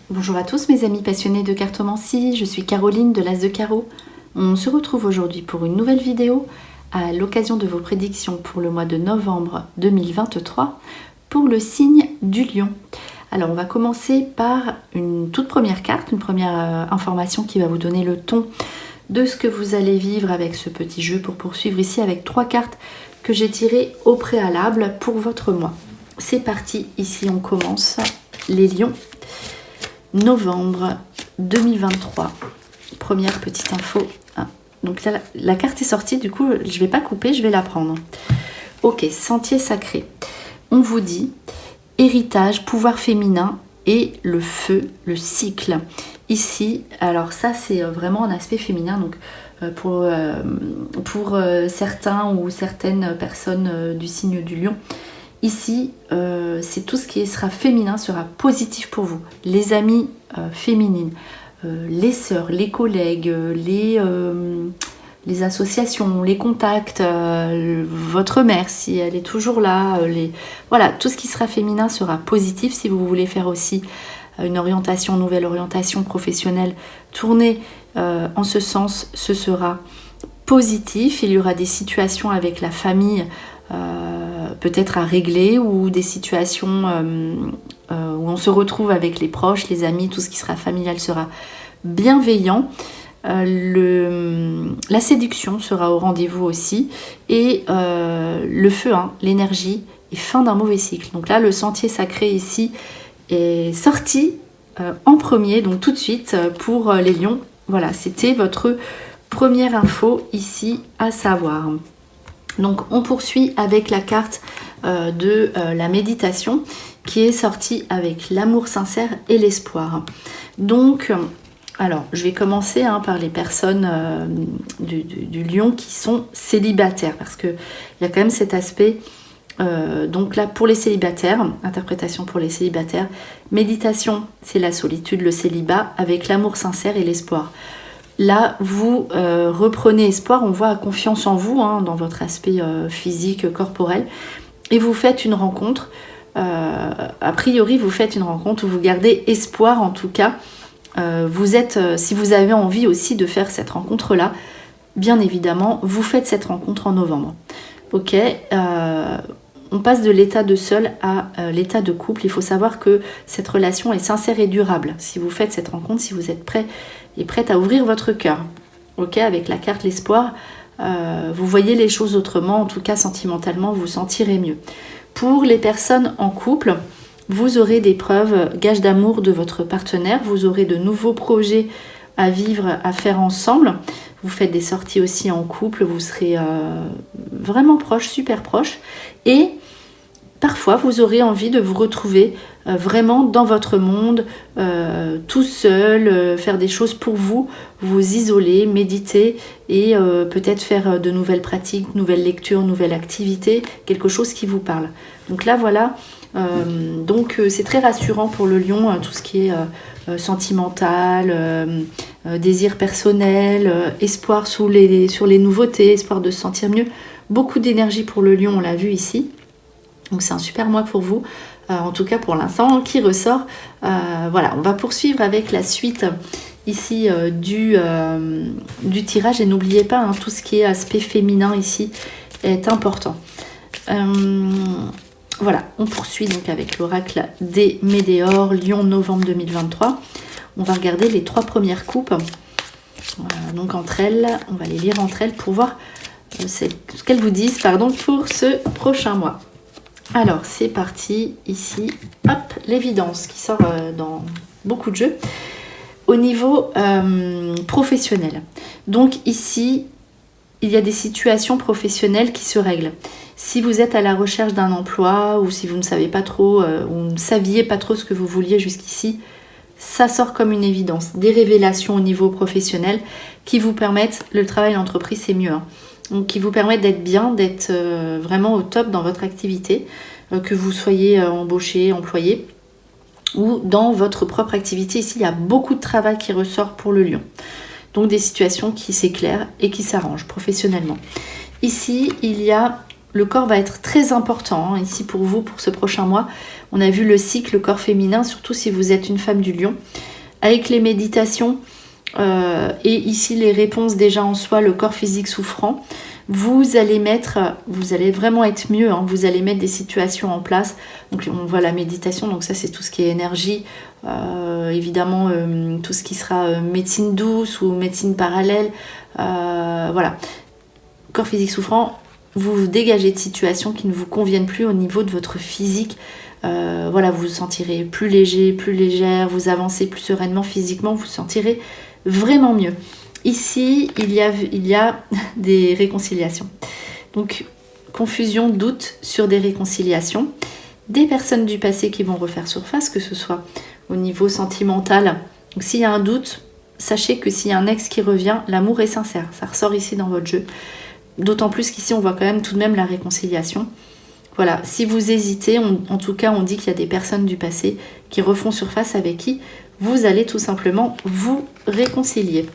Bonjour à tous mes amis passionnés de cartomancie, je suis Caroline de l'As de Carreau. On se retrouve aujourd'hui pour une nouvelle vidéo à l'occasion de vos prédictions pour le mois de novembre 2023 pour le signe du Lion. Alors on va commencer par une toute première carte, une première information qui va vous donner le ton de ce que vous allez vivre avec ce petit jeu pour poursuivre ici avec 3 cartes que j'ai tirées au préalable pour votre mois. C'est parti, ici on commence les Lions. Novembre 2023, première petite info. Ah, donc là, la carte est sortie, du coup, je ne vais pas couper, je vais la prendre. Ok, sentier sacré. On vous dit héritage, pouvoir féminin et le feu, le cycle. Ici, alors ça, c'est vraiment un aspect féminin. Donc, pour certains ou certaines personnes du signe du Lion, ici, c'est tout ce qui sera féminin sera positif pour vous. Les amis féminines, les sœurs, les collègues, les associations, les contacts, votre mère si elle est toujours là. Voilà, tout ce qui sera féminin sera positif. Si vous voulez faire aussi une orientation, nouvelle orientation professionnelle, tournez en ce sens, ce sera positif. Il y aura des situations avec la famille peut-être à régler ou des situations où on se retrouve avec les proches, les amis, tout ce qui sera familial sera bienveillant. La séduction sera au rendez-vous aussi et le feu, l'énergie et fin d'un mauvais cycle. Donc là, le sentier sacré ici est sorti en premier, donc tout de suite pour les lions. Voilà, c'était votre première info ici à savoir. Donc on poursuit avec la carte de la méditation qui est sortie avec l'amour sincère et l'espoir. Donc, alors je vais commencer par les personnes du Lion qui sont célibataires parce qu'il y a quand même cet aspect. Donc là pour les célibataires, interprétation pour les célibataires, méditation c'est la solitude, le célibat avec l'amour sincère et l'espoir. Là, vous reprenez espoir, on voit confiance en vous, dans votre aspect physique, corporel, et vous faites une rencontre. A priori, vous faites une rencontre où vous gardez espoir, en tout cas. Si vous avez envie aussi de faire cette rencontre-là, bien évidemment, vous faites cette rencontre en novembre. Ok, on passe de l'état de seul à l'état de couple. Il faut savoir que cette relation est sincère et durable. Si vous faites cette rencontre, si vous êtes prêt et prête à ouvrir votre cœur, ok, avec la carte l'espoir, vous voyez les choses autrement, en tout cas sentimentalement, vous sentirez mieux. Pour les personnes en couple, vous aurez des preuves, gages d'amour de votre partenaire, vous aurez de nouveaux projets à vivre, à faire ensemble. Vous faites des sorties aussi en couple, vous serez vraiment proches, super proches. Et parfois, vous aurez envie de vous retrouver vraiment dans votre monde, tout seul, faire des choses pour vous, vous isoler, méditer et peut-être faire de nouvelles pratiques, nouvelles lectures, nouvelles activités, quelque chose qui vous parle. Donc là, voilà. Donc c'est très rassurant pour le Lion, tout ce qui est sentimental, désir personnel, espoir sur les nouveautés, espoir de se sentir mieux. Beaucoup d'énergie pour le Lion, on l'a vu ici. Donc c'est un super mois pour vous, en tout cas pour l'instant, qui ressort. Voilà, on va poursuivre avec la suite ici du tirage. Et n'oubliez pas, tout ce qui est aspect féminin ici est important. Voilà, on poursuit donc avec l'oracle des Médéors, Lion, novembre 2023. On va regarder les 3 premières coupes. Donc entre elles, on va les lire entre elles pour voir ce qu'elles vous disent pour ce prochain mois. Alors, c'est parti, ici, hop, l'évidence qui sort dans beaucoup de jeux. Au niveau professionnel, donc ici, il y a des situations professionnelles qui se règlent. Si vous êtes à la recherche d'un emploi ou si vous ne savez pas trop, ou ne saviez pas trop ce que vous vouliez jusqu'ici, ça sort comme une évidence. Des révélations au niveau professionnel qui vous permettent, le travail en entreprise c'est mieux, donc qui vous permettent d'être bien, d'être vraiment au top dans votre activité, que vous soyez embauché, employé ou dans votre propre activité. Ici, il y a beaucoup de travail qui ressort pour le Lion. Donc des situations qui s'éclairent et qui s'arrangent professionnellement. Ici, le corps va être très important, ici pour vous, pour ce prochain mois. On a vu le cycle, le corps féminin, surtout si vous êtes une femme du lion. Avec les méditations et ici les réponses déjà en soi, le corps physique souffrant, vous allez vraiment être mieux, hein. Vous allez mettre des situations en place. Donc on voit la méditation, donc ça c'est tout ce qui est énergie, évidemment tout ce qui sera médecine douce ou médecine parallèle, voilà. Corps physique souffrant, vous vous dégagez de situations qui ne vous conviennent plus au niveau de votre physique. Voilà, vous vous sentirez plus léger, plus légère, vous avancez plus sereinement physiquement, vous vous sentirez vraiment mieux. Ici, il y a des réconciliations. Donc, confusion, doute sur des réconciliations. Des personnes du passé qui vont refaire surface, que ce soit au niveau sentimental. Donc, s'il y a un doute, sachez que s'il y a un ex qui revient, l'amour est sincère. Ça ressort ici dans votre jeu. D'autant plus qu'ici, on voit quand même tout de même la réconciliation. Voilà, si vous hésitez, en tout cas, on dit qu'il y a des personnes du passé qui refont surface avec qui vous allez tout simplement vous réconcilier.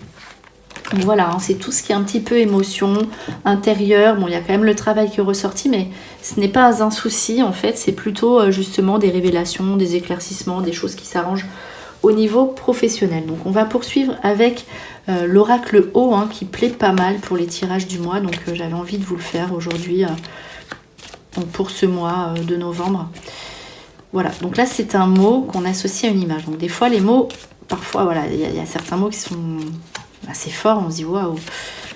Donc voilà, hein, c'est tout ce qui est un petit peu émotion intérieure. Bon, il y a quand même le travail qui est ressorti, mais ce n'est pas un souci en fait. C'est plutôt justement des révélations, des éclaircissements, des choses qui s'arrangent au niveau professionnel. Donc on va poursuivre avec l'oracle haut, hein, qui plaît pas mal pour les tirages du mois. Donc j'avais envie de vous le faire aujourd'hui pour ce mois de novembre. Voilà, donc là c'est un mot qu'on associe à une image. Donc des fois les mots, parfois voilà, il y a certains mots qui sont assez forts, on se dit waouh,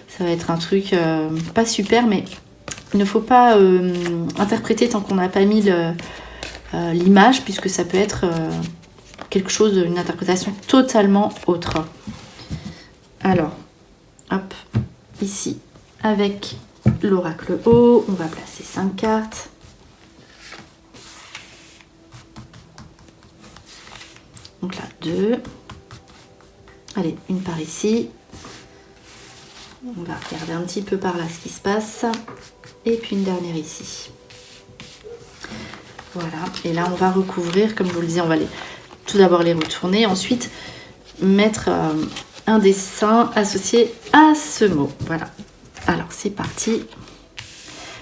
ça va être un truc pas super, mais il ne faut pas interpréter tant qu'on n'a pas mis l'image, puisque ça peut être quelque chose, une interprétation totalement autre. Alors, hop, ici, avec l'oracle haut, on va placer 5 cartes. Donc là, 2. Allez, une par ici. On va regarder un petit peu par là ce qui se passe. Et puis une dernière ici. Voilà. Et là, on va recouvrir, comme je vous le disais, on va tout d'abord les retourner. Ensuite, mettre un dessin associé à ce mot. Voilà. Alors, c'est parti.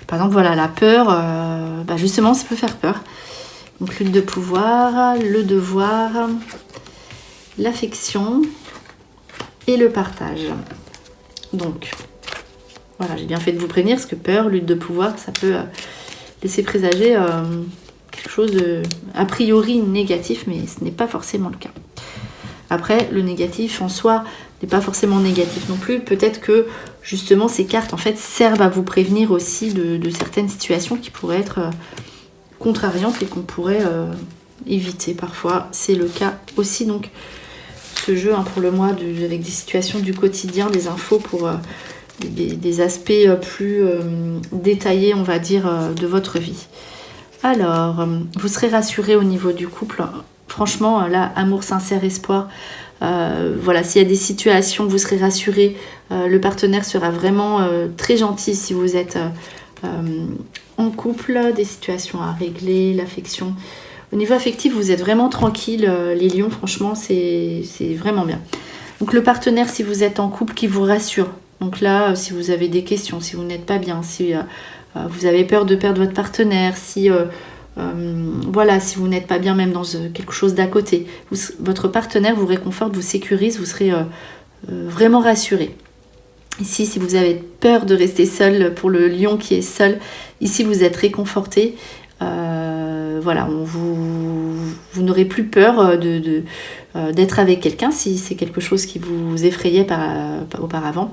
Par exemple, voilà, la peur, justement, ça peut faire peur. Donc, lutte de pouvoir, le devoir, l'affection et le partage. Donc, voilà, j'ai bien fait de vous prévenir, parce que peur, lutte de pouvoir, ça peut laisser présager quelque chose de, a priori négatif, mais ce n'est pas forcément le cas. Après, le négatif en soi n'est pas forcément négatif non plus. Peut-être que justement ces cartes en fait servent à vous prévenir aussi de certaines situations qui pourraient être contrariantes et qu'on pourrait éviter parfois. C'est le cas aussi, donc ce jeu pour le mois avec des situations du quotidien, des infos pour des aspects plus détaillés, on va dire, de votre vie. Alors, vous serez rassuré au niveau du couple. Franchement, là, amour, sincère, espoir. Voilà, s'il y a des situations, vous serez rassuré. Le partenaire sera vraiment très gentil si vous êtes en couple. Des situations à régler, l'affection. Au niveau affectif, vous êtes vraiment tranquille, les lions. Franchement, c'est vraiment bien. Donc, le partenaire, si vous êtes en couple, qui vous rassure. Donc là, si vous avez des questions, si vous n'êtes pas bien, si vous avez peur de perdre votre partenaire, si vous n'êtes pas bien même dans quelque chose d'à côté, votre partenaire vous réconforte, vous sécurise, vous serez vraiment rassuré. Ici, si vous avez peur de rester seul, pour le lion qui est seul, ici vous êtes réconforté. Vous n'aurez plus peur d'être avec quelqu'un si c'est quelque chose qui vous effrayait auparavant.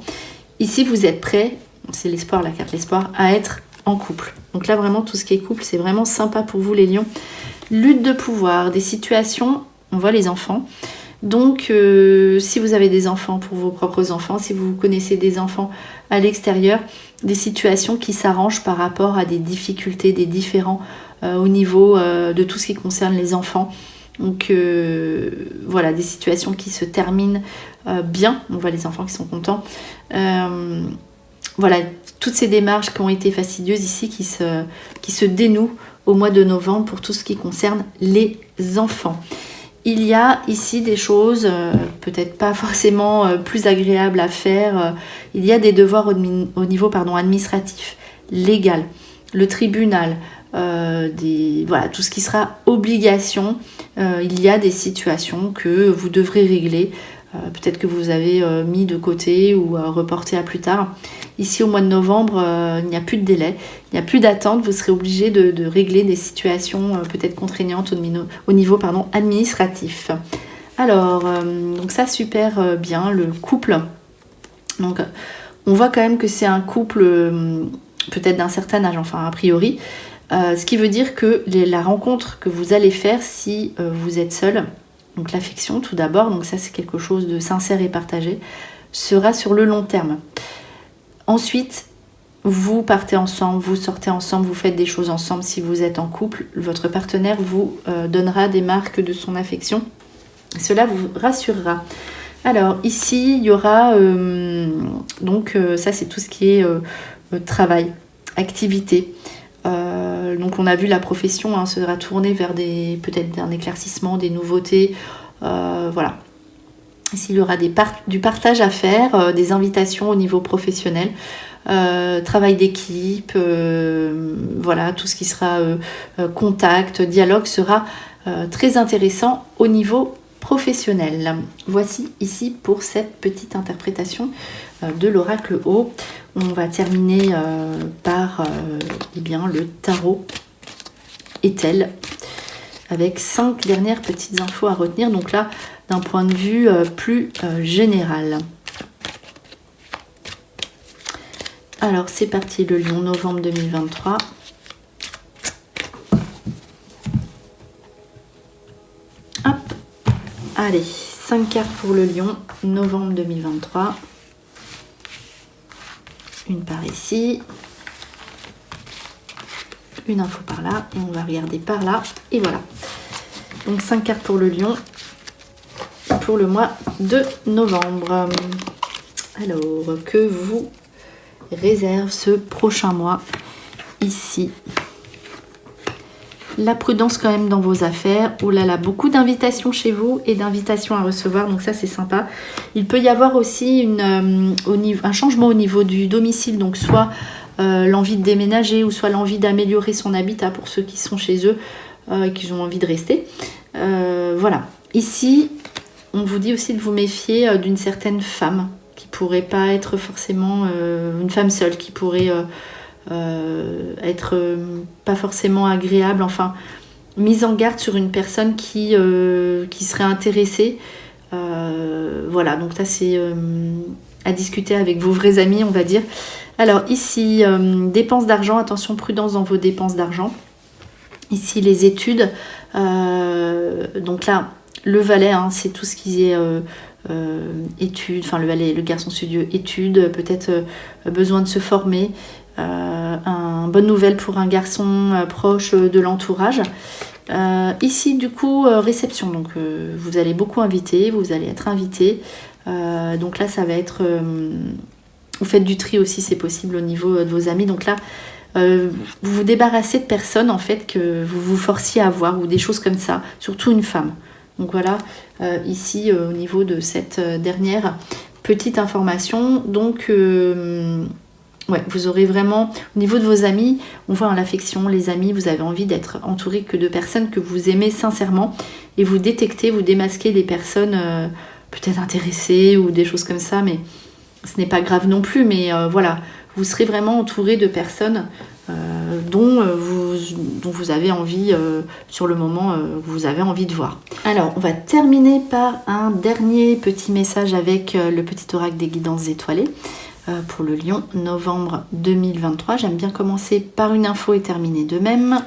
Ici, vous êtes prêt, c'est l'espoir, la carte l'espoir, à être en couple. Donc là, vraiment, tout ce qui est couple, c'est vraiment sympa pour vous, les lions. Lutte de pouvoir, des situations, on voit les enfants. Donc, si vous avez des enfants pour vos propres enfants, si vous connaissez des enfants à l'extérieur, des situations qui s'arrangent par rapport à des difficultés, des différends au niveau de tout ce qui concerne les enfants. Donc, voilà, des situations qui se terminent bien. On voit les enfants qui sont contents. Voilà, toutes ces démarches qui ont été fastidieuses ici, qui se dénouent au mois de novembre pour tout ce qui concerne les enfants. il y a ici des choses, peut-être pas forcément plus agréables à faire. Il y a des devoirs au niveau administratif, légal, le tribunal, voilà, tout ce qui sera obligation. Il y a des situations que vous devrez régler. Peut-être que vous avez mis de côté ou reporté à plus tard. Ici, au mois de novembre, il n'y a plus de délai, il n'y a plus d'attente. Vous serez obligé de régler des situations peut-être contraignantes au niveau administratif. Alors, donc ça, super bien, le couple. Donc, on voit quand même que c'est un couple peut-être d'un certain âge, enfin, a priori. Ce qui veut dire que la rencontre que vous allez faire si vous êtes seul, donc l'affection tout d'abord, donc ça c'est quelque chose de sincère et partagé, sera sur le long terme. Ensuite, vous partez ensemble, vous sortez ensemble, vous faites des choses ensemble. Si vous êtes en couple, votre partenaire vous donnera des marques de son affection. Cela vous rassurera. Alors ici, il y aura, ça c'est tout ce qui est travail, activité. Donc on a vu la profession sera tournée vers peut-être un éclaircissement, des nouveautés. Voilà. Ici, il y aura du partage à faire, des invitations au niveau professionnel, travail d'équipe, voilà, tout ce qui sera contact, dialogue sera très intéressant au niveau professionnel. Voici ici pour cette petite interprétation de l'oracle haut. On va terminer par le tarot Ethel avec 5 dernières petites infos à retenir. Donc là, d'un point de vue plus général. Alors c'est parti, le lion, novembre 2023. Hop, allez, 5 cartes pour le lion, novembre 2023. Une par ici. Une info par là. Et on va regarder par là. Et voilà. Donc 5 cartes pour le lion. Pour le mois de novembre. Alors, que vous réserve ce prochain mois ici? La prudence quand même dans vos affaires. Oh là là, beaucoup d'invitations chez vous et d'invitations à recevoir, donc ça c'est sympa. Il peut y avoir aussi un changement au niveau du domicile, donc soit l'envie de déménager ou soit l'envie d'améliorer son habitat pour ceux qui sont chez eux et qui ont envie de rester. Voilà. Ici, on vous dit aussi de vous méfier d'une certaine femme qui pourrait pas être forcément une femme seule, qui pourrait être pas forcément agréable, enfin mise en garde sur une personne qui serait intéressée. Voilà, donc là c'est à discuter avec vos vrais amis, on va dire. Alors ici, dépenses d'argent, attention, prudence dans vos dépenses d'argent. Ici les études, donc là le valet, c'est tout ce qui est études, enfin le valet, le garçon studieux, études, peut-être besoin de se former, bonne nouvelle pour un garçon proche de l'entourage. Ici du coup réception, donc vous allez beaucoup inviter, vous allez être invité, donc là ça va être, vous faites du tri aussi, c'est possible au niveau de vos amis, donc là vous vous débarrassez de personnes en fait que vous vous forciez à voir ou des choses comme ça, surtout une femme. Donc voilà, ici au niveau de cette dernière petite information, donc ouais, vous aurez vraiment, au niveau de vos amis, on voit l'affection, les amis, vous avez envie d'être entouré que de personnes que vous aimez sincèrement et vous détectez, vous démasquez des personnes peut-être intéressées ou des choses comme ça, mais ce n'est pas grave non plus, mais voilà, vous serez vraiment entouré de personnes dont vous avez envie, sur le moment, vous avez envie de voir. Alors, on va terminer par un dernier petit message avec le petit oracle des guidances étoilées pour le lion, novembre 2023. J'aime bien commencer par une info et terminer de même.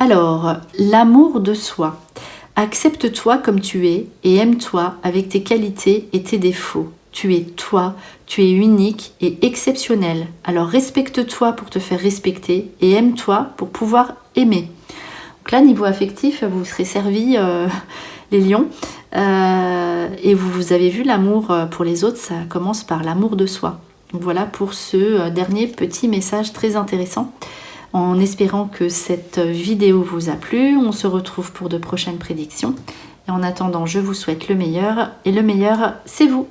Alors, l'amour de soi. Accepte-toi comme tu es et aime-toi avec tes qualités et tes défauts. Tu es toi, tu es unique et exceptionnel. Alors respecte-toi pour te faire respecter et aime-toi pour pouvoir aimer. Donc là, niveau affectif, vous serez servis, les lions. Et vous avez vu, l'amour pour les autres, ça commence par l'amour de soi. Donc voilà pour ce dernier petit message très intéressant. En espérant que cette vidéo vous a plu, on se retrouve pour de prochaines prédictions. Et en attendant, je vous souhaite le meilleur, et le meilleur, c'est vous!